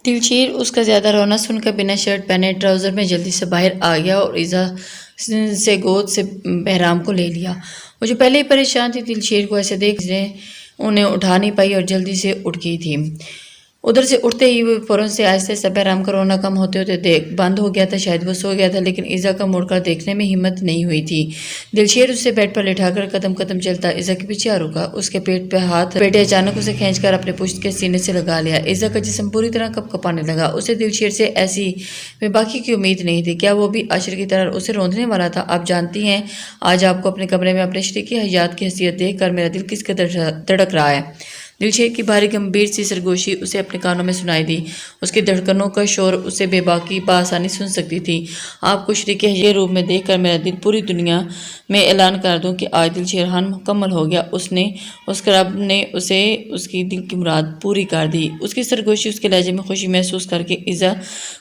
دلشیر اس کا زیادہ رونا سن کر بنا شرٹ پہنے ٹراؤزر میں جلدی سے باہر آ گیا اور ایزا سے گود سے بہرام کو لے لیا۔ وہ جو پہلے ہی پریشان تھی دلشیر کو ایسے دیکھ انہیں اٹھا نہیں پائی اور جلدی سے اٹھ گئی تھی۔ ادھر سے اٹھتے ہی وہ فوراً سے آہستہ آہستہ بہرام کا رونا کم ہوتے ہوتے بند ہو گیا تھا، شاید وہ سو گیا تھا، لیکن ایزا کا مڑ کر دیکھنے میں ہمت نہیں ہوئی تھی۔ دلشیر اسے بیڈ پر لٹا کر قدم قدم چلتا ایزا کے پیچھے آ رکا، اس کے پیٹ پہ ہاتھ بیٹے اچانک اسے کھینچ کر اپنے پشت کے سینے سے لگا لیا۔ ایزا کا جسم پوری طرح کپ کپانے لگا، اسے دلشیر سے ایسی بے باکی کی امید نہیں تھی۔ کیا وہ بھی عاشر کی طرح اسے روندنے والا تھا؟ آپ جانتی ہیں آج آپ کو اپنے کمرے میں اپنے شریک حیات کی حیثیت دیکھ کر میرا دل کس قدر دھڑک رہا ہے۔ دلشیر کی بھاری گمبھیر سی سرگوشی اسے اپنے کانوں میں سنائی دی، اس کی دھڑکنوں کا شور اسے بے باکی بآسانی سن سکتی تھی۔ آپ کو شریک حیات روپ میں دیکھ کر میرا دل پوری دنیا میں اعلان کر دوں کہ آج دلشیر خان مکمل ہو گیا، اس کے رب نے اسے اس کی دل کی مراد پوری کر دی۔ اس کی سرگوشی اس کے لہجے میں خوشی محسوس کر کے ایزا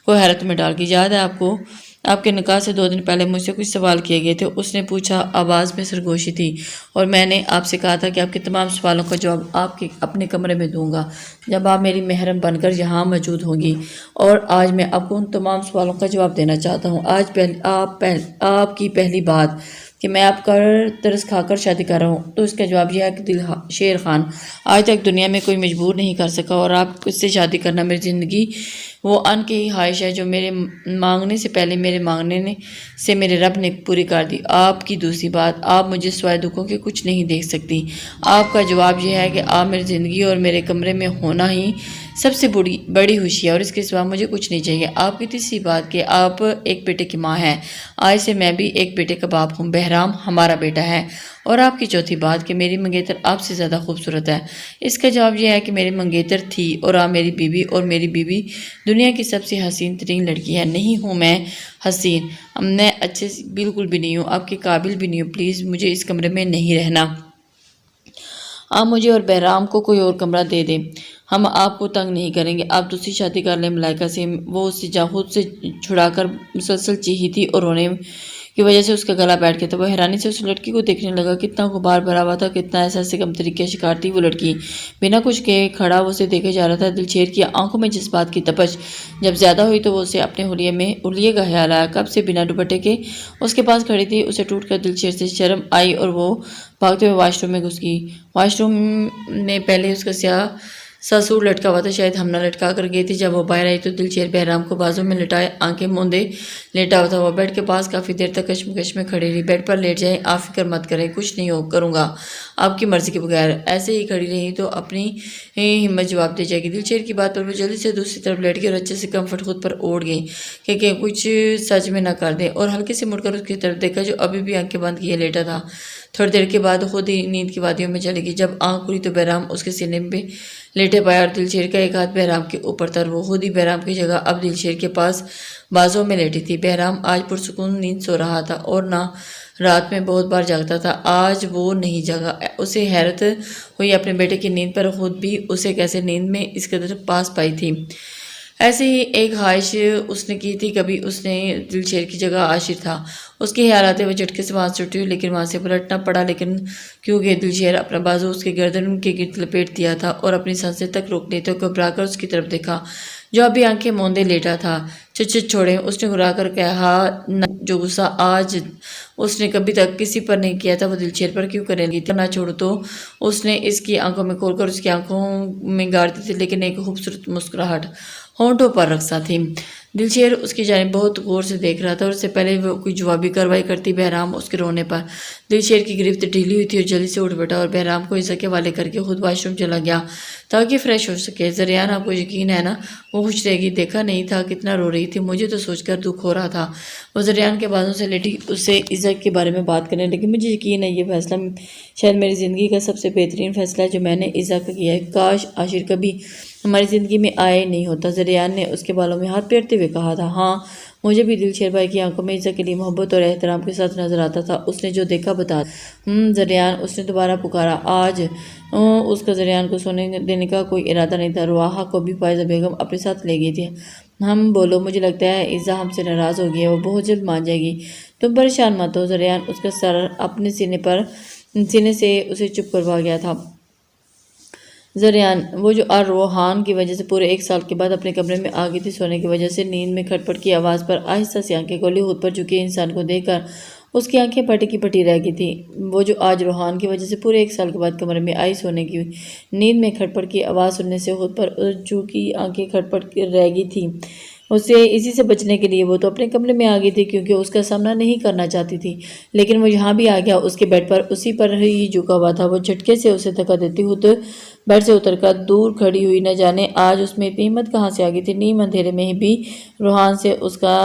کو حیرت میں ڈال گئی۔ یاد ہے آپ کو آپ کے نکاح سے 2 دن پہلے مجھ سے کچھ سوال کیے گئے تھے؟ اس نے پوچھا، آواز میں سرگوشی تھی، اور میں نے آپ سے کہا تھا کہ آپ کے تمام سوالوں کا جواب آپ کے اپنے کمرے میں دوں گا جب آپ میری محرم بن کر یہاں موجود ہوں گی، اور آج میں آپ کو ان تمام سوالوں کا جواب دینا چاہتا ہوں۔ آج آپ کی پہلی بات کہ میں آپ کا ترس کھا کر شادی کر رہا ہوں، تو اس کا جواب یہ ہے کہ دلشیر خان آج تک دنیا میں کوئی مجبور نہیں کر سکا، اور آپ اس سے شادی کرنا میری زندگی وہ ان کی خواہش ہے جو میرے مانگنے سے پہلے میرے مانگنے سے میرے رب نے پوری کر دی۔ آپ کی دوسری بات، آپ مجھے سوائے دکھوں کے کچھ نہیں دیکھ سکتی۔ آپ کا جواب یہ ہے کہ آپ میری زندگی اور میرے کمرے میں ہونا ہی سب سے بڑی خوشی ہے، اور اس کے سوا مجھے کچھ نہیں چاہیے۔ آپ کی تیسری بات کہ آپ ایک بیٹے کی ماں ہیں، آج سے میں بھی ایک بیٹے کا باپ ہوں، بہرام ہمارا بیٹا ہے۔ اور آپ کی چوتھی بات کہ میری منگیتر آپ سے زیادہ خوبصورت ہے۔ اس کا جواب یہ ہے کہ میری منگیتر تھی اور آپ میری بیوی، اور میری بیوی دنیا کی سب سے حسین ترین لڑکی ہے۔ نہیں ہوں میں حسین، میں اچھے بالکل بھی نہیں ہوں، آپ کے قابل بھی نہیں ہوں، پلیز مجھے اس کمرے میں نہیں رہنا۔ آپ مجھے اور بہرام کو کوئی اور کمرہ دے دیں، ہم آپ کو تنگ نہیں کریں گے۔ آپ دوسری شادی کر لیں ملائکہ سے۔ وہ اسے خود سے چھڑا کر مسلسل چیخی تھی اور رونے کی وجہ سے اس کا گلا بیٹھ گیا تھا۔ وہ حیرانی سے اس لڑکی کو دیکھنے لگا، کتنا غبار بھرا ہوا تھا، کتنا احساس کم تری کا شکار تھی وہ لڑکی۔ بنا کچھ کہے کھڑا وہ اسے دیکھے جا رہا تھا۔ دلشیر کی آنکھوں میں جذبات کی تپش جب زیادہ ہوئی تو وہ اسے اپنے حلیے کا خیال آیا۔ کب سے بنا دوپٹے کے اس کے پاس کھڑی تھی، اسے ٹوٹ کر دلشیر سے شرم آئی اور وہ بھاگتے ہوئے واش روم میں گھس گئی۔ واش روم میں پہلے اس کا سیاہ سا سوٹ لٹکا ہوا تھا، شاید ہمنا لٹکا کر گئی تھی۔ جب وہ باہر آئی تو دلشیر بہرام کو بازو میں لٹائے آنکھیں موندے لیٹا ہوا تھا۔ وہ بیڈ کے پاس کافی دیر تک کشمکش میں کھڑی رہی۔ بیڈ پر لیٹ جائیں، آپ فکر مت کریں، کچھ نہیں کروں گا آپ کی مرضی کے بغیر۔ ایسے ہی کھڑی رہی تو اپنی ہمت جواب دے جائے گی۔ دلشیر کی بات پر وہ جلدی سے دوسری طرف لیٹ گئی اور اچھے سے کمفرٹ خود پر اوڑھ گئی کہ کچھ سچ میں نہ کر دیں، اور ہلکے سے مڑ کر اس کی طرف دیکھا جو ابھی بھی آنکھیں بند کیے لیٹا تھا۔ تھوڑی دیر کے بعد خود ہی نیند کی وادیوں میں چلی گئی۔ جب آنکھ کھلی تو بہرام اس کے سینے پہ لیٹے پایا اور دلشیر کا ایک ہاتھ بہرام کے اوپر تھا۔ وہ خود ہی بہرام کی جگہ اب دلشیر کے پاس بازوں میں لیٹی تھی۔ بہرام آج پرسکون نیند سو رہا تھا اور نہ رات میں بہت بار جاگتا تھا، آج وہ نہیں جاگا۔ اسے حیرت ہوئی اپنے بیٹے کی نیند پر، خود بھی اسے کیسے نیند میں اس قدر پاس پائی تھی۔ ایسے ہی ایک خواہش اس نے کی تھی، کبھی اس نے دلشیر کی جگہ عاشر تھا۔ اس کے خیال آتے وہ جھٹکے سے وہاں سے اٹھی، لیکن وہاں سے پلٹنا پڑا، لیکن کیونکہ دلشیر اپنا بازو اس کے گردن کے گرد لپیٹ دیا تھا اور اپنی سانسیں تک روک لی تو گھبرا کر اس کی طرف دیکھا جو ابھی آنکھیں موندے لیٹا تھا۔ چچ چھوڑیں، اس نے گھبرا کر کہا۔ جو غصہ آج اس نے کبھی تک کسی پر نہیں کیا تھا وہ دلشیر پر کیوں کرنے لگی تھی؟ نہ چھوڑو تو اس نے اس کی آنکھوں میں کھول کر اس کی آنکھوں میں گاڑ دی تھی، لیکن ایک خوبصورت مسکراہٹ ہونٹوں پر رقصہ تھی۔ دلشیر اس کی جانب بہت غور سے دیکھ رہا تھا، اور اس سے پہلے وہ کوئی جوابی کارروائی کرتی بہرام اس کے رونے پر دلشیر کی گرفت ڈھیلی ہوئی تھی اور جلدی سے اٹھ بیٹھا اور بہرام کو ایزا کے حوالے کر کے خود واش روم چلا گیا تاکہ فریش ہو سکے۔ زریان، آپ کو یقین ہے نا وہ خوش رہے گی؟ دیکھا نہیں تھا کتنا رو رہی تھی، مجھے تو سوچ کر دکھ ہو رہا تھا۔ وہ زریان کے بازوں سے لیٹی اسے ایزا کے بارے میں بات کرنے لگی۔ مجھے یقین ہے یہ فیصلہ شاید میری زندگی کا سب سے بہترین فیصلہ ہے جو میں نے ایزا کا کیا ہے، کاش عاشر کبھی ہماری زندگی میں آیا نہیں ہوتا۔ زریان نے اس کے بالوں میں ہاتھ پھیرتے ہوئے کہا تھا۔ ہاں، مجھے بھی دلشیر بھائی کی آنکھوں میں ایزا کے لیے محبت اور احترام کے ساتھ نظر آتا تھا۔ اس نے جو دیکھا بتا زریان، اس نے دوبارہ پکارا۔ آج اس کا زریان کو سونے دینے کا کوئی ارادہ نہیں تھا۔ رواحہ کو بھی فائزہ بیگم اپنے ساتھ لے گئی تھی۔ بولو، مجھے لگتا ہے ایزا ہم سے ناراض ہو گئی ہے، وہ بہت جلد مان جائے گی، تم پریشان مت ہو۔ زریان اس کا سر اپنے سینے سے اسے چپ کروا گیا تھا۔ زریان وہ جو روحان کی وجہ سے پورے 1 سال کے بعد اپنے کمرے میں آ گئی تھی، سونے کی وجہ سے نیند میں کھٹ پٹ کی آواز پر آہستہ سی آنکھیں کھولی، خود پر جھکے انسان کو دیکھ کر اس کی آنکھیں پٹی کی پٹی رہ گئی تھیں۔ وہ جو آج روحان کی وجہ سے پورے 1 سال کے بعد کمرے میں آئی، سونے کی نیند میں کھٹ پٹ کی آواز سننے سے خود پر جھکی آنکھیں کھٹ پٹ رہ گئی تھیں۔ اسے اسی سے بچنے کے لیے وہ تو اپنے کمرے میں آ گئی تھی کیونکہ اس کا سامنا نہیں کرنا چاہتی تھی، لیکن وہ یہاں بھی آ گیا، اس کے بیڈ پر اسی پر ہی جھکا ہوا تھا۔ وہ جھٹکے سے اسے دھکا دیتی ہوئی بیڈ سے اتر کر دور کھڑی ہوئی، نہ جانے آج اس میں اتنی ہمت کہاں سے آ گئی تھی۔ نیم اندھیرے میں بھی روحان سے اس کا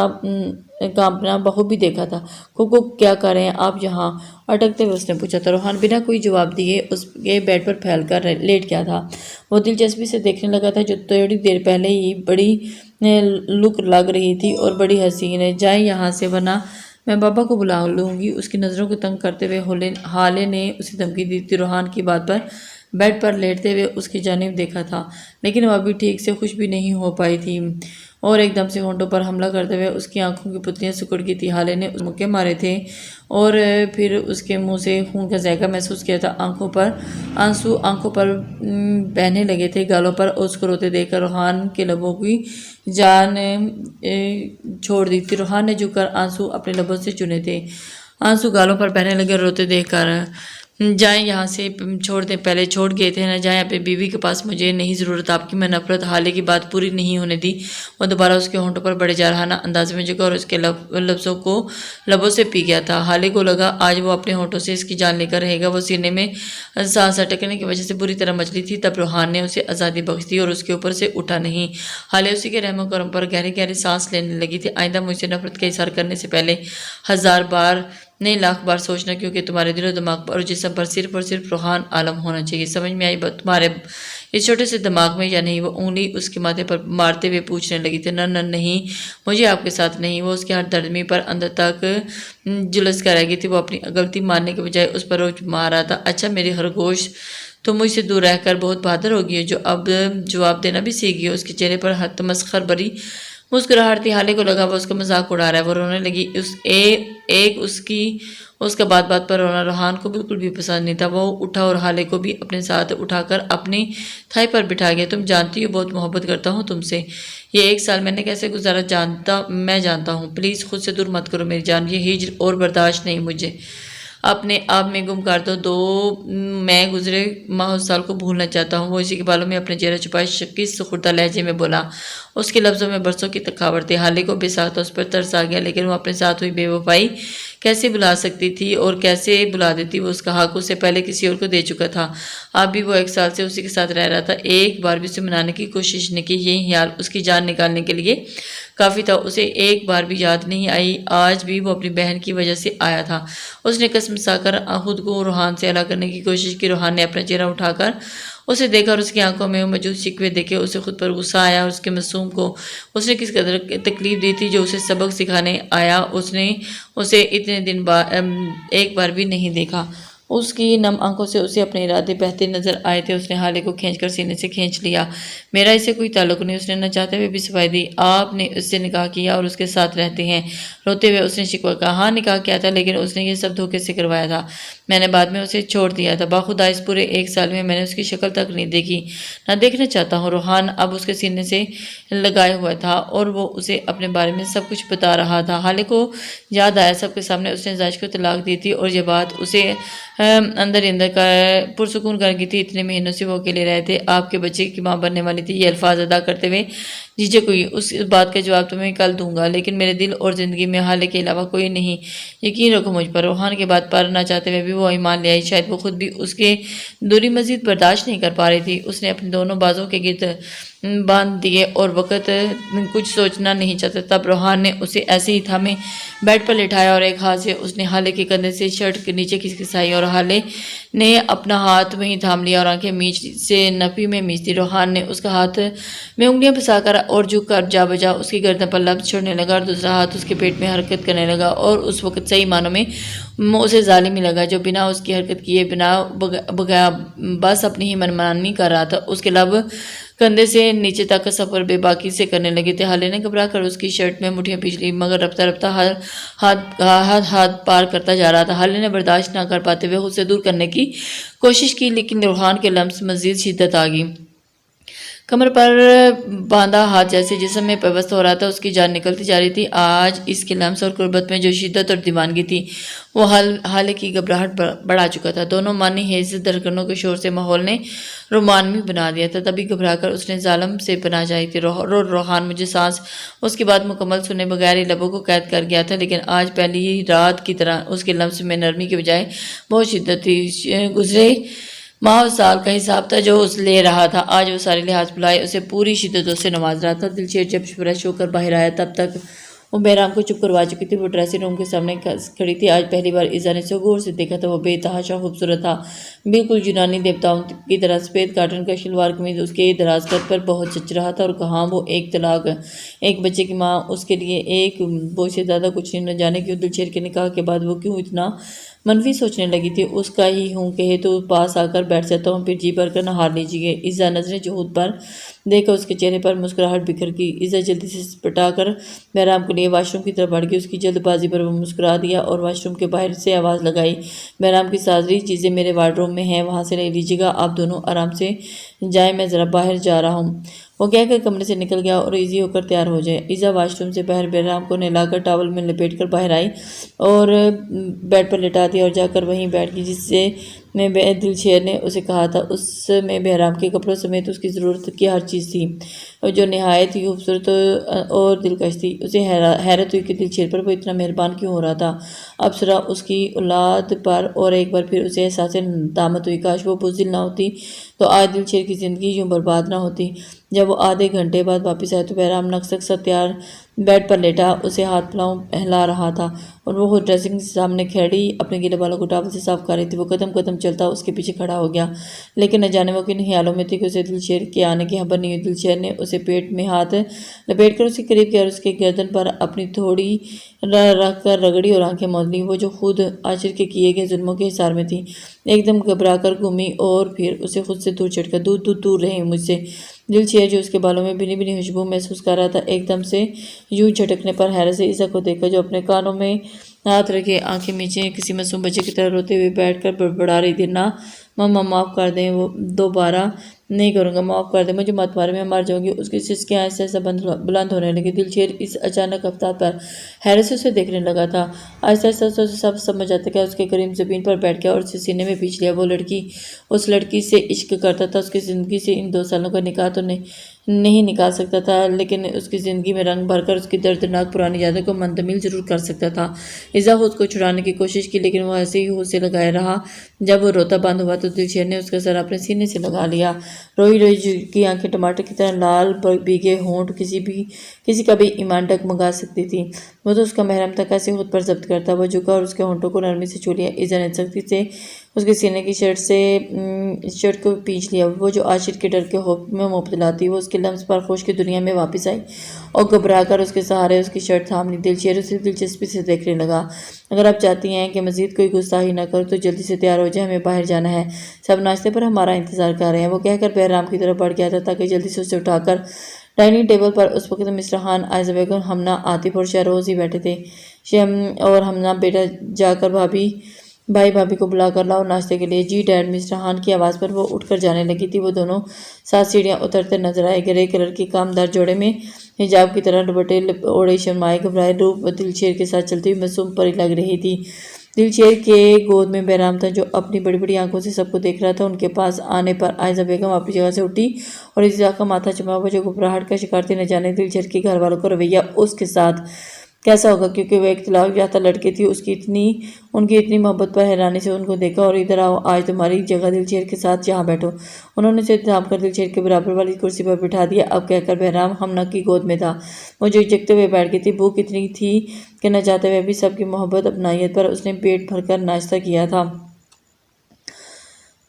کانپنا بخوبی دیکھا تھا۔ کوکو کیا کر رہے ہیں آپ یہاں؟ اٹکتے ہوئے اس نے پوچھا تھا۔ روحان بنا کوئی جواب دیے اس کے بیڈ پر پھیل کر لیٹ گیا تھا۔ وہ دلچسپی سے دیکھنے لگا تھا جو تھوڑی دیر پہلے ہی بڑی لک لگ رہی تھی اور بڑی حسین ہے۔ جائیں یہاں سے ورنہ میں بابا کو بلا لوں گی۔ اس کی نظروں کو تنگ کرتے ہوئے حالے نے اسے دھمکی دی تھی۔ روحان کی بات پر بیڈ پر لیٹتے ہوئے اس کی جانب دیکھا تھا، لیکن وہ ابھی ٹھیک سے خوش بھی نہیں ہو پائی تھی اور ایک دم سے ہونٹوں پر حملہ کرتے ہوئے اس کی آنکھوں کی پتلیاں سکڑ گئی تھی۔ حالے نے مکے مارے تھے اور پھر اس کے منہ سے خون کا ذائقہ محسوس کیا تھا۔ آنکھوں پر آنسو آنکھوں پر بہنے لگے تھے، گالوں پر اس کو روتے دیکھ کر روحان کے لبوں کی جان چھوڑ دی تھی۔ روحان نے جھک کر آنسو اپنے لبوں سے چنے تھے، آنسو گالوں پر بہنے لگے اور روتے دیکھ کر جائیں یہاں سے، چھوڑ دیں، پہلے چھوڑ گئے تھے نہ جائیں اپنی بیوی کے پاس، مجھے نہیں ضرورت آپ کی۔ میں نفرت حالے کی بات پوری نہیں ہونے دی، وہ دوبارہ اس کے ہونٹوں پر بڑے جارحانہ انداز میں جھکا اور اس کے لفظوں کو لبوں سے پی گیا تھا۔ حالے کو لگا آج وہ اپنے ہونٹوں سے اس کی جان لے کر رہے گا۔ وہ سینے میں سانس اٹکنے کی وجہ سے بری طرح مچلی تھی، تب روحان نے اسے آزادی بخش دی اور اس کے اوپر سے اٹھا نہیں۔ حالے اسی کے رحم و کرم پر گہری گہری سانس لینے لگی تھی۔ آئندہ مجھ سے نفرت کا اظہار کرنے سے پہلے 1000 بار نہیں 1,00,000 بار سوچنا، کیونکہ تمہارے دل و دماغ پر اور جسم پر صرف اور صرف روحان عالم ہونا چاہیے۔ سمجھ میں آئی تمہارے اس چھوٹے سے دماغ میں یا نہیں؟ وہ انگلی اس کے ماتھے پر مارتے ہوئے پوچھنے لگی تھی۔ نہ نہیں، مجھے آپ کے ساتھ نہیں۔ وہ اس کے ہر دردمی پر اندر تک جلس کر رہ گئی تھی۔ وہ اپنی غلطی ماننے کے بجائے اس پر روج مار رہا تھا۔ اچھا میری خرگوش، تم مجھ سے دور رہ کر بہت بہادر ہو گئی ہو، جو اب جواب دینا بھی سیکھ گئی ہو۔ اس کے چہرے پر تمسخر بری مسکراہٹ تھی۔ حالے کو لگا وہ اس کا مذاق اڑا رہا ہے۔ وہ رونے لگی۔ اس کا بات بات پر رونا روحان کو بالکل بھی پسند نہیں تھا۔ وہ اٹھا اور حالے کو بھی اپنے ساتھ اٹھا کر اپنی تھائی پر بٹھا گیا۔ تم جانتی ہو بہت محبت کرتا ہوں تم سے۔ یہ 1 سال میں نے کیسے گزارا میں جانتا ہوں۔ پلیز خود سے دور مت کرو میری جان، یہ ہجر اور برداشت نہیں۔ مجھے اپنے آپ میں گم کر دو میں گزرے ماہ و سال کو بھولنا چاہتا ہوں۔ وہ اسی کے بالوں میں اپنے چہرہ چھپائے شکست سکھڑتا لہجے میں بولا۔ اس کے لفظوں میں برسوں کی تھکاوٹ تھی۔ حالے کو بے ساختہ اس پر ترس آ گیا، لیکن وہ اپنے ساتھ ہوئی بے وفائی کیسے بلا سکتی تھی اور کیسے بلا دیتی؟ وہ اس کا حق اس سے پہلے کسی اور کو دے چکا تھا۔ اب بھی وہ 1 سال سے اسی کے ساتھ رہ رہا تھا۔ ایک بار بھی اسے منانے کی کوشش نہیں کی۔ یہ خیال اس کی جان نکالنے کے لیے کافی تھا۔ اسے ایک بار بھی یاد نہیں آئی آج بھی وہ اپنی بہن کی وجہ سے آیا تھا۔ اس نے قسم کھا کر خود کو روحان سے الگ کرنے کی کوشش کی۔ روحان نے اپنا چہرہ اٹھا کر اسے دیکھا اور اس کی آنکھوں میں موجود شکوے دیکھے۔ اسے خود پر غصہ آیا، اس کے معصوم کو اس نے کس قدر تکلیف دی تھی۔ جو اسے سبق سکھانے آیا اس نے اسے اتنے دن ایک بار بھی نہیں دیکھا۔ اس کی نم آنکھوں سے اسے اپنے ارادے بہتے نظر آئے تھے۔ اس نے حالے کو کھینچ کر سینے سے کھینچ لیا۔ میرا اسے کوئی تعلق نہیں، اس نے نہ چاہتے ہوئے بھی صفائی دی۔ آپ نے اس سے نکاح کیا اور اس کے ساتھ رہتے ہیں؟ روتے ہوئے اس نے شکوہ کہا۔ ہاں نکاح کیا تھا، لیکن اس نے یہ سب دھوکے سے کروایا تھا۔ میں نے بعد میں اسے چھوڑ دیا تھا۔ باخدا اس پورے 1 سال میں نے اس کی شکل تک نہیں دیکھی، نہ دیکھنا چاہتا ہوں۔ روحان اب اس کے سینے سے لگائے ہوا تھا اور وہ اسے اپنے بارے میں سب کچھ بتا رہا تھا۔ حالے کو یاد آیا سب کے سامنے اس نے زاج کو طلاق دی تھی اور یہ بات اسے اندر پرسکون کر گئی تھی۔ اتنے مہینوں سے وہ اکیلے رہے تھے۔ آپ کے بچے کی ماں بننے والی تھی۔ یہ الفاظ ادا کرتے ہوئے جھجک ہوئی۔ اس بات کا جواب تمہیں کل دوں گا، لیکن میرے دل اور زندگی میں حالے کے علاوہ کوئی نہیں۔ یقین رکھو مجھ پر۔ روحان کے بات پر نہ چاہتے ہوئے بھی وہ ایمان لے آئی۔ شاید وہ خود بھی اس کے دوری مزید برداشت نہیں کر پا رہی تھی۔ اس نے اپنے دونوں بازوں کے گرد باندھ دیے اور وقت کچھ سوچنا نہیں چاہتا۔ تب روحان نے اسے ایسے ہی تھامے بیڈ پر لٹایا اور ایک ہاتھ سے اس نے حالے کے کندھے سے شرٹ کے نیچے کھسکسائی اور حالے نے اپنا ہاتھ وہیں تھام لیا اور آنکھیں میچ سے نفی میں میچ دی۔ روحان نے اس کا ہاتھ میں انگلیاں پھنسا کر اور جھک کر جا بجا اس کی گردن پر لبز چھوڑنے لگا اور دوسرا ہاتھ اس کے پیٹ میں حرکت کرنے لگا اور اس وقت صحیح معنوں میں اسے ظالم ہی لگا، جو بنا اس کی حرکت کیے بنا بس اپنی ہی منمانی کر رہا تھا۔ اس کے لب کندھے سے نیچے تک کا سفر بے باکی سے کرنے لگے تھے۔ حالے نے گھبرا کر اس کی شرٹ میں مٹھیاں پیچ لی، مگر رفتہ رفتہ ہاتھ پار کرتا جا رہا تھا۔ حالے نے برداشت نہ کر پاتے ہوئے خود سے دور کرنے کی کوشش کی، لیکن روحان کے لمس مزید شدت آ گئی۔ کمر پر باندھا ہاتھ جیسے جسم میں پیوست ہو رہا تھا، اس کی جان نکلتی جا رہی تھی۔ آج اس کے لمس اور قربت میں جو شدت اور دیوانگی تھی، وہ حالے کی گھبراہٹ بڑھا چکا تھا۔ دونوں مانی ہیز دھڑکنوں کے شور سے ماحول نے رومانوی بنا دیا تھا۔ تبھی گھبرا کر اس نے ظالم سے پناہ چاہی تھی۔ روحان مجھے سانس اس کی بات مکمل سنے بغیر ہی لبوں کو قید کر گیا تھا، لیکن آج پہلی ہی رات کی طرح اس کے لمس میں نرمی کے بجائے بہت شدت تھی۔ گزرے ماہ و سال کا حساب تھا جو اس لے رہا تھا، آج وہ سارے لحاظ بلائے اسے پوری شدتوں سے نواز رہا تھا۔ دلشیر جب فریش ہو کر باہر آیا تب تک وہ بہرام کو چپ کروا چکی تھی۔ وہ ڈریسنگ روم کے سامنے کھڑی تھی۔ آج پہلی بار ایزا نے اسے غور سے دیکھا تھا۔ وہ بے تحاشا خوبصورت تھا، بالکل یونانی دیوتاؤں کی طرح۔ سفید کاٹن کا شلوار قمیض اس کے دراز قد پر بہت جچ رہا تھا، اور کہاں وہ ایک طلاق ایک بچے کی ماں اس کے لیے ایک بوجھ سے زیادہ کچھ نہیں۔ نہ جانے کیوں دلشیر کے نکاح کے بعد وہ کیوں اتنا منفی سوچنے لگی تھی۔ اس کا ہی ہوں کہے تو پاس آ کر بیٹھ جاتا ہوں، پھر جی بھر کر نہار لیجیے۔ ایزا نظریں جوہد پر دیکھ کر اس کے چہرے پر مسکراہٹ بکھر گئی۔ ایزا جلدی سے سپٹا کر بہرام کے لیے واش روم کی طرف بڑھ گئی۔ اس کی جلد بازی پر وہ مسکرا دیا اور واش روم کے باہر سے آواز لگائی، بہرام کی ساری چیزیں میرے وارڈروب میں ہیں، وہاں سے لے لیجیے گا۔ آپ دونوں آرام سے جائیں، میں ذرا باہر جا رہا ہوں۔ وہ کہہ کر کمرے سے نکل گیا اور ایزی ہو کر تیار ہو جائے۔ ایزا واش روم سے باہر بہرام کو نہلا کر ٹاول میں لپیٹ کر باہر آئی اور بیڈ پر لٹا دیا اور جا کر وہیں بیٹھ گئی جس سے میں دلشیر نے اسے کہا تھا۔ اس میں بہرام کے کپڑوں سمیت اس کی ضرورت کی ہر چیز تھی، جو نہایت ہی خوبصورت اور دلکش تھی۔ اسے حیرت ہوئی کہ دلشیر پر وہ اتنا مہربان کیوں ہو رہا تھا۔ ابصرہ اس کی اولاد پر، اور ایک بار پھر اسے احساس ندامت ہوئی۔ کاش وہ بزدل نہ ہوتی تو آج دلشیر کی زندگی یوں برباد نہ ہوتی۔ جب وہ آدھے گھنٹے بعد واپس آئے تو بہرام نقص سا تیار بیڈ پر لیٹا اسے ہاتھ پلاؤں ہلا رہا تھا، اور وہ خود ڈریسنگ کے سامنے کھڑی اپنے گیلے بالوں کو ٹاول سے صاف کر رہی تھی۔ وہ قدم قدم چلتا اس کے پیچھے کھڑا ہو گیا، لیکن نہ جانے وہ کن خیالوں میں تھی کہ اسے دلشیر کے آنے کی خبر نہیں ہوئی۔ دلشیر نے اسے پیٹ میں ہاتھ لپیٹ کر اس کے قریب کیا اور اس کے گردن پر اپنی تھوڑی رکھ کر رگڑی اور آنکھیں موند لیں۔ وہ جو خود عاشر کے کیے گئے ظلموں کے حصار میں تھی، ایک دم گھبرا کر گھومی اور پھر اسے خود سے دور چڑھ کر، دور دور دور رہیں مجھ سے۔ دلشیر جو اس کے بالوں میں بھنی بھنی خوشبو محسوس کر رہا تھا، ایک دم سے یوں جھٹکنے پر حیرت سے ایزا کو دیکھا جو اپنے کانوں میں ہاتھ رکھے آنکھیں میچے کسی معصوم بچے کی طرح روتے ہوئے بیٹھ کر بڑبڑا رہی تھی۔ نہ ماما معاف کر دیں، وہ دوبارہ نہیں کروں گا، معاف کر دیں، مجھے مت مارے، میں مر جاؤں گی۔ اس کی سسکیاں ایسے ایسے بلند ہونے لگی۔ دلشیر اس اچانک رفتار پر حیرت سے اسے دیکھنے لگا تھا۔ آہستہ آہستہ اسے سب سمجھ آتا کہ اس کے قریب زمین پر بیٹھ گیا اور اسے سینے میں کھینچ لیا۔ وہ لڑکی اس لڑکی سے عشق کرتا تھا، اس کی زندگی سے ان 2 سالوں کا نکاح تو نہیں نکال سکتا تھا، لیکن اس کی زندگی میں رنگ بھر کر اس کی دردناک پرانی یادوں کو منتقل ضرور کر سکتا تھا۔ ایزا خود کو چھڑانے کی کوشش کی، لیکن وہ ایسے ہی ہاتھ سے لگائے رہا۔ جب وہ روتا بند ہوا تو دلشیر نے اس کا سر اپنے سینے سے لگا لیا۔ روئی روئی کی آنکھیں ٹماٹر کی طرح لال، بھیگے ہونٹ کسی کا بھی ایمان ڈگمگا سکتی تھی۔ وہ تو اس کا محرم تھا، کیسے خود پر ضبط کرتا۔ وہ جھکا اور اس کے ہونٹوں کو نرمی سے چھو لیا۔ ایزا نے سختی سے اس کے سینے کی شرٹ کو کھینچ لیا۔ وہ جو عاشر کے ڈر کے خوف میں مبتلا تھی، وہ اس کے لمس پر خوش کی دنیا میں واپس آئی اور گھبرا کر اس کے سہارے اس کی شرٹ تھام لی۔ دلشیر اسے دلچسپی سے دیکھنے لگا۔ اگر آپ چاہتی ہیں کہ مزید کوئی گستاخی نہ کرو تو جلدی سے تیار ہو جائیں، ہمیں باہر جانا ہے، سب ناشتے پر ہمارا انتظار کر رہے ہیں۔ وہ کہہ کر بہرام کی طرف بڑھ گیا تھا تاکہ جلدی سے اسے اٹھا کر ڈائننگ ٹیبل پر اس وقت مسٹر خان، آئزہ بیگم، ہمنا، عاطف اور شہروز ہی بیٹھے تھے۔ اور ہمنا، بیٹا جا کر بھائی بھابھی کو بلا کر لاؤ ناشتے کے لیے۔ جی ڈیڈ، مسٹر خان کی آواز پر وہ اٹھ کر جانے لگی تھی۔ وہ دونوں 7 سیڑھیاں اترتے نظر آئے، گرے کلر کی کامدار جوڑے میں حجاب کی طرح دوپٹے اوڑھے شرمائے گھبرائے روپ دلشیر کے ساتھ چلتی ہوئی معصوم پری لگ رہی تھی۔ دلشیر کے گود میں بہرام تھا جو اپنی بڑی بڑی آنکھوں سے سب کو دیکھ رہا تھا۔ ان کے پاس آنے پر آئزہ بیگم اپنی جگہ سے اٹھی اور ایزا کا ماتھا چوما۔ وہ جو گھبراہٹ کا شکار تھی، نہ جانے دلشیر کے گھر والوں کا رویہ اس کے ساتھ کیسا ہوگا، کیونکہ وہ ایک طلاق یافتہ لڑکی تھی۔ ان کی اتنی محبت پر حیرانی سے ان کو دیکھا اور ادھر آؤ، آج تمہاری جگہ دلشیر کے ساتھ یہاں بیٹھو۔ انہوں نے اسے تھام کر دلشیر کے برابر والی کرسی پر بٹھا دیا۔ اب کہہ کر بہرام ہمنا کی گود میں تھا، وہ جو ہچکتے ہوئے بیٹھ گئی تھی۔ بھوک اتنی تھی کہ نہ چاہتے ہوئے بھی سب کی محبت اپنائیت پر اس نے پیٹ بھر کر ناشتہ کیا تھا۔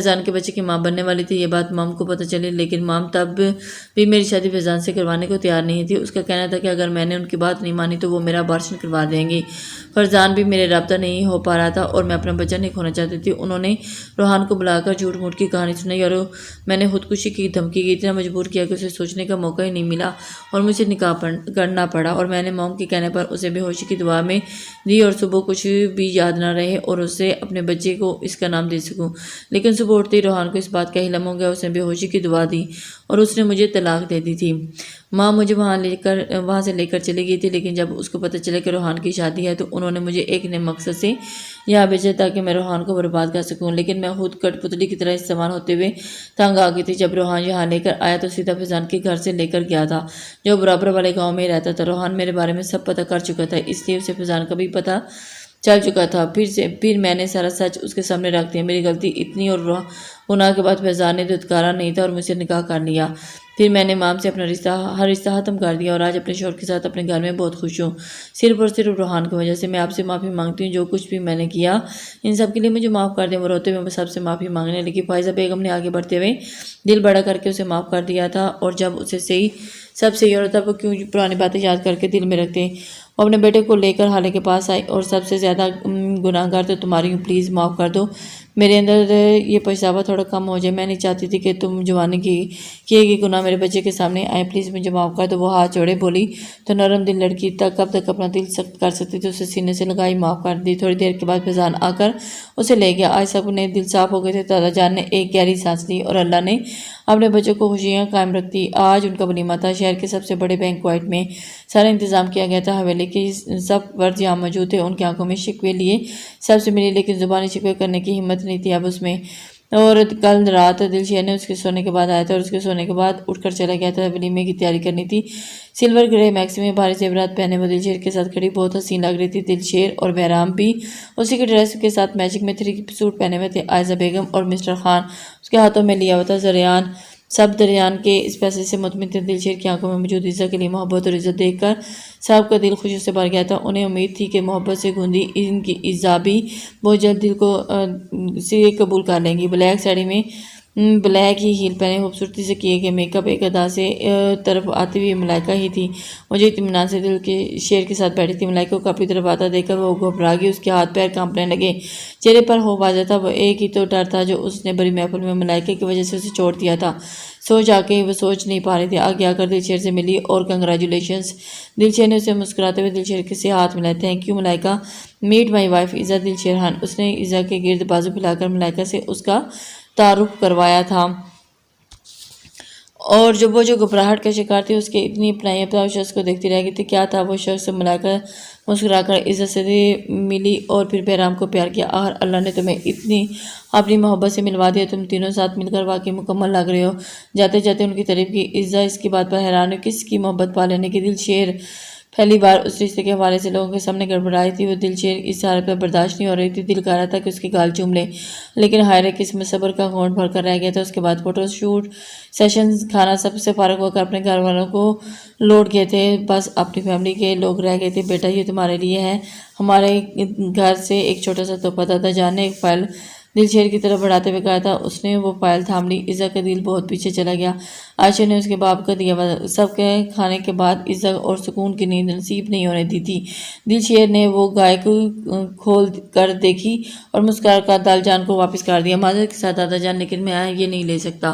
فیضان کے بچے کی ماں بننے والی تھی۔ یہ بات مام کو پتہ چلی، لیکن مام تب بھی میری شادی فیضان سے کروانے کو تیار نہیں تھی۔ اس کا کہنا تھا کہ اگر میں نے ان کی بات نہیں مانی تو وہ میرا ابارشن کروا دیں گی۔ فرزان بھی میرے رابطہ نہیں ہو پا رہا تھا اور میں اپنا بچہ نہیں کھونا چاہتی تھی۔ انہوں نے روحان کو بلا کر جھوٹ موٹ کی کہانی سنائی اور میں نے خودکشی کی دھمکی کی، اتنا مجبور کیا کہ اسے سوچنے کا موقع ہی نہیں ملا اور مجھے نکاح کرنا پڑا، اور میں نے مام کے کہنے پر اسے بے ہوشی کی دعا میں دی اور صبح کچھ بھی یاد نہ رہے اور اسے اپنے بچے کو اس کا نام دے سکوں۔ لیکن صبح اٹھتے ہی روحان کو اس بات کا علم ہو گیا، اس نے بے ہوشی کی دعا دی اور اس نے مجھے طلاق دے دی تھی۔ ماں مجھے وہاں سے لے کر چلی گئی تھی، لیکن جب اس کو پتہ چلا کہ روحان کی شادی ہے تو انہوں نے مجھے ایک نئے مقصد سے یہاں بھیجا تاکہ میں روحان کو برباد کر سکوں، لیکن میں خود کٹ پتلی کی طرح استعمال ہوتے ہوئے تنگ آ گئی تھی۔ جب روحان یہاں لے کر آیا تو سیدھا فیضان کے گھر سے لے کر گیا تھا جو برابر والے گاؤں میں ہی رہتا تھا۔ روحان میرے بارے میں سب پتہ کر چکا تھا، اس لیے اسے فیضان کا بھی پتہ چل چکا تھا۔ پھر میں نے سارا سچ اس کے سامنے رکھ دیا۔ میری غلطی اتنی اور گناہ کے بعد فیضان نے دھتکارا نہیں تھا اور مجھ سے نکاح کر لیا۔ پھر میں نے مام سے اپنا ہر رشتہ ختم کر دیا اور آج اپنے شوہر کے ساتھ اپنے گھر میں بہت خوش ہوں، صرف اور صرف روحان کی وجہ سے۔ میں آپ سے معافی مانگتی ہوں، جو کچھ بھی میں نے کیا ان سب کے لیے مجھے معاف کر دیں۔ وہ روتے ہوئے سب سے معافی مانگنے لگی۔ فائزہ بیگم نے آگے بڑھتے ہوئے دل بڑا کر کے اسے معاف کر دیا تھا، اور جب اسے سب صحیح ہو رہا تھا وہ کیوں پرانی باتیں یاد کر کے دل میں رکھتے۔ وہ اپنے بیٹے کو لے کر خالے کے پاس آئی اور سب سے زیادہ گناہ گار تو تمہاری ہوں، پلیز معاف کر دو، میرے اندر یہ پچھتاوا تھوڑا کم ہو جائے۔ میں نہیں چاہتی تھی کہ تم جوانی کی کیے گئے گناہ میرے بچے کے سامنے آئے، پلیز مجھے معاف کر دو۔ وہ ہاتھ جوڑے بولی تو نرم دل لڑکی کب تک اپنا دل سخت کر سکتی تھی، اسے سینے سے لگائی، معاف کر دی۔ تھوڑی دیر کے بعد فیضان آ کر اسے لے گیا۔ آج سب نے دل صاف ہو گئے تھے۔ دادا جان نے ایک گہری سانس لی اور اللہ نے اپنے بچوں کو خوشیاں قائم رکھ دی۔ آج ان کا ولیمہ تھا۔ شہر کے سب سے بڑے بینکوائٹ میں سارا انتظام کیا گیا تھا۔ حویلی کی سب فرد یہاں موجود تھے۔ ان کی آنکھوں میں شکوے لیے سب سے ملی، لیکن زبانی شکوے کرنے کی ہمت نہیں تھی اب اس میں۔ اور کل رات دلشیر نے اس کے سونے کے بعد آیا تھا اور اس کے سونے کے بعد اٹھ کر چلا گیا تھا۔ ولیمے کی تیاری کرنی تھی۔ سلور گرے میکسی میں بھاری زیورات پہنے وہ دلشیر کے ساتھ کھڑی بہت حسین لگ رہی تھی۔ دلشیر اور بہرام بھی اسی کی ڈریس کے ساتھ میچنگ میں 3 سوٹ پہنے ہوئے تھے۔ عائزہ بیگم اور مسٹر خان اس کے ہاتھوں میں لیا ہوا تھا۔ سب دریان کے اس فیصلے سے مطمئن تھے۔ دلشیر کی آنکھوں میں موجود عزا کے لیے محبت اور عزت دیکھ کر سب کا دل خوشی سے بھر گیا تھا۔ انہیں امید تھی کہ محبت سے گوندی ان کی عزا بھی بہت جلد دل کو سے قبول کر لیں گی۔ بلیک ساڑی میں بلیک ہی ہیل پہنے خوبصورتی سے کیے گئے میک اپ ایک ادا سے طرف آتی ہوئی ملائکہ ہی تھی۔ مجھے اطمینان سے دل کے شیر کے ساتھ بیٹھی تھی۔ ملائکہ کو اپنی طرف آتا دیکھ کر وہ گھبرا گئی، اس کے ہاتھ پیر کانپنے لگے، چہرے پر ہو واضح تھا وہ ایک ہی تو ڈر تھا جو اس نے بڑی محفل میں ملائکہ کی وجہ سے اسے چھوڑ دیا تھا۔ سوچ آ کے وہ سوچ نہیں پا رہی تھی۔ آگے آ کر دلشیر سے ملی اور کنگریچولیشنز۔ دلشیر نے اسے مسکراتے ہوئے دلشیر کے سے ہاتھ ملائے۔ تھینک یو ملائکہ، میٹ مائی وائف عزا دلشیر خان۔ اس نے عزا کے گرد بازو پھیلا کر ملائکہ سے اس کا تعارف کروایا تھا، اور جو گھبراہٹ کا شکار تھی اس کے اتنی اپنائی اب اس شخص کو دیکھتی رہ گئی تھی۔ کیا تھا وہ شخص؟ ملائکہ مسکرا کر عزت سے ملی اور پھر بہرام کو پیار کیا۔ آخر اللہ نے تمہیں اتنی اپنی محبت سے ملوا دیا، تم تینوں ساتھ مل کر واقعی مکمل لگ رہے ہو۔ جاتے جاتے ان کی تعریف کی۔ عزا اس کی بات پر حیران ہوئی، کس کی محبت پا لینے کی؟ دلشیر پہلی بار اس رشتے کے حوالے سے لوگوں کے سامنے گڑبڑائی تھی۔ وہ دلشیر اس حالت پر برداشت نہیں ہو رہی تھی۔ دل کہہ رہا تھا کہ اس کی گال چوم لے، لیکن ہائے کس میں صبر کا گھونٹ بھر کر رہ گیا تھا۔ اس کے بعد فوٹو شوٹ سیشن، کھانا، سب سے فارغ ہو کر اپنے گھر والوں کو لوٹ گئے تھے۔ بس اپنی فیملی کے لوگ رہ گئے تھے۔ بیٹا یہ تمہارے لیے ہے، ہمارے گھر سے ایک چھوٹا سا تحفہ۔ دادا جان نے ایک فائل دلشیر کی طرف بڑھاتے ہوئے کہا تھا۔ اس نے وہ فائل تھام لی۔ عزا کا دل بہت پیچھے چلا گیا۔ عائشہ نے اس کے باپ کا دیا ہوا سب کے کھانے کے بعد عزا اور سکون کی نیند نصیب نہیں ہونے دی تھی۔ دلشیر نے وہ گائے کو کھول کر دیکھی اور مسکرا کر دال جان کو واپس کر دیا۔ معذرت کے ساتھ دادا جان، لیکن میں یہ نہیں لے سکتا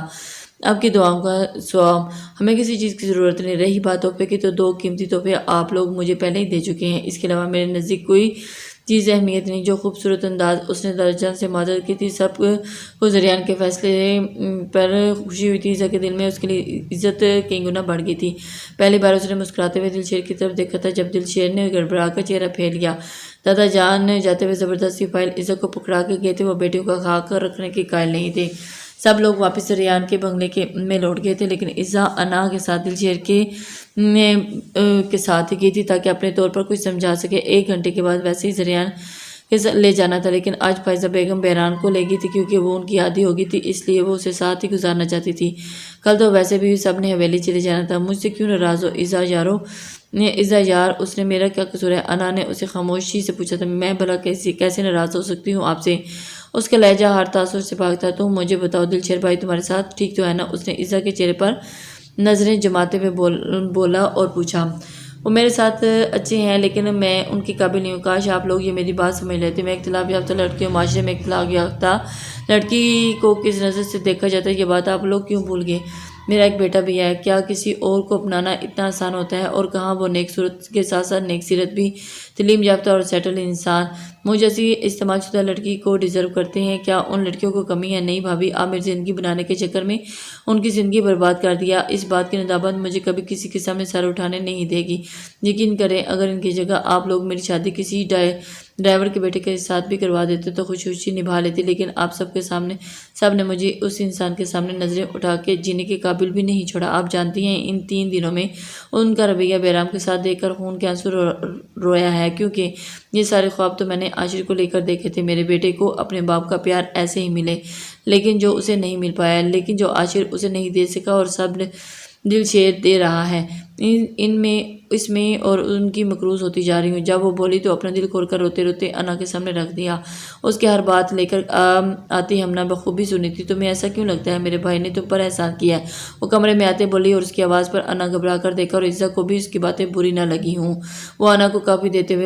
آپ کی دعاؤں کا ثواب۔ ہمیں کسی چیز کی ضرورت نہیں۔ رہی بات تحفے کی تو 2 قیمتی تحفے آپ لوگ مجھے پہلے ہی دے چکے ہیں، اس کے علاوہ میرے نزدیک کوئی چیز اہمیت نہیں۔ جو خوبصورت انداز اس نے دادا جان سے معذرت کی تھی، سب کو زریان کے فیصلے پر خوشی ہوئی تھی۔ عزا کے دل میں اس کے لیے عزت کئی گنا بڑھ گئی تھی۔ پہلی بار اس نے مسکراتے ہوئے دلشیر کی طرف دیکھا تھا جب دلشیر نے گڑبڑا کر چہرہ پھیر لیا۔ دادا جان جاتے ہوئے زبردستی فائل عزا کو پکڑا کے گئے تھے۔ وہ بیٹیوں کا خاک رکھنے کے قائل نہیں تھے۔ سب لوگ واپس ریان کے بنگلے میں لوٹ گئے تھے، لیکن عزا انا کے ساتھ دلشیر کے ساتھ ہی گئی تھی تاکہ اپنے طور پر کچھ سمجھا سکے۔ 1 گھنٹے کے بعد ویسے ہی زریان کے لے جانا تھا، لیکن آج فائزہ بیگم بحران کو لے گئی تھی کیونکہ وہ ان کی عادی ہو گئی تھی، اس لیے وہ اسے ساتھ ہی گزارنا چاہتی تھی۔ کل تو ویسے بھی سب نے حویلی چلے جانا تھا۔ مجھ سے کیوں ناراض ہو عزا یار، اس نے میرا کیا قصور ہے؟ انا نے اسے خاموشی سے پوچھا تھا۔ میں بھلا کیسے ناراض ہو سکتی ہوں آپ سے؟ اس کا لہجہ ہر تاثر سے پاک تھا۔ تم مجھے بتاؤ دلشیر بھائی تمہارے ساتھ ٹھیک تو ہے نا؟ اس نے عزا کے چہرے پر نظریں جماتے ہوئے بولا اور پوچھا۔ وہ میرے ساتھ اچھے ہیں لیکن میں ان کے قابل نہیں ہوں۔ کاش آپ لوگ یہ میری بات سمجھ لیتے۔ میں اختلاف یافتہ لڑکی ہوں، معاشرے میں اختلاف یافتہ لڑکی کو کس نظر سے دیکھا جاتا ہے یہ بات آپ لوگ کیوں بھول گئے؟ میرا ایک بیٹا بھی ہے، کیا کسی اور کو اپنانا اتنا آسان ہوتا ہے؟ اور کہاں وہ نیک صورت کے ساتھ ساتھ نیک سیرت بھی، تعلیم یافتہ اور سیٹل انسان مجھ جیسی استعمال شدہ لڑکی کو ڈیزرو کرتے ہیں؟ کیا ان لڑکیوں کو کمی ہے؟ نہیں بھابھی، آپ میری زندگی بنانے کے چکر میں ان کی زندگی برباد کر دیا۔ اس بات کی ندامت مجھے کبھی کسی کے سامنے سر اٹھانے نہیں دے گی۔ یقین کریں اگر ان کی جگہ آپ لوگ میری شادی کسی ڈرائیور کے بیٹے کے ساتھ بھی کروا دیتے تو خوشی خوشی نبھا لیتی، لیکن آپ سب نے مجھے اس انسان کے سامنے نظریں اٹھا کے جینے کے قابل بھی نہیں چھوڑا۔ آپ جانتی ہیں ان 3 دنوں میں ان کا رویہ بہرام کے ساتھ دیکھ کر خون کے آنسو رویا ہے، کیونکہ یہ سارے خواب تو میں نے عاشر کو لے کر دیکھے تھے۔ میرے بیٹے کو اپنے باپ کا پیار ایسے ہی ملے لیکن جو اسے نہیں مل پایا، لیکن جو عاشر اسے نہیں دے سکا اور سب دلشیر دے رہا ہے۔ اس میں اور ان کی مقروض ہوتی جا رہی ہوں۔ جب وہ بولی تو اپنا دل کھول کر روتے روتے انا کے سامنے رکھ دیا۔ اس کی ہر بات لے کر آتی ہمنا بخوبی سنی تھی۔ تمہیں ایسا کیوں لگتا ہے میرے بھائی نے تم پر احسان کیا ہے؟ وہ کمرے میں آتے بولی اور اس کی آواز پر انا گھبرا کر دیکھا اور عزا کو بھی اس کی باتیں بری نہ لگی ہوں۔ وہ انا کو کافی دیتے ہوئے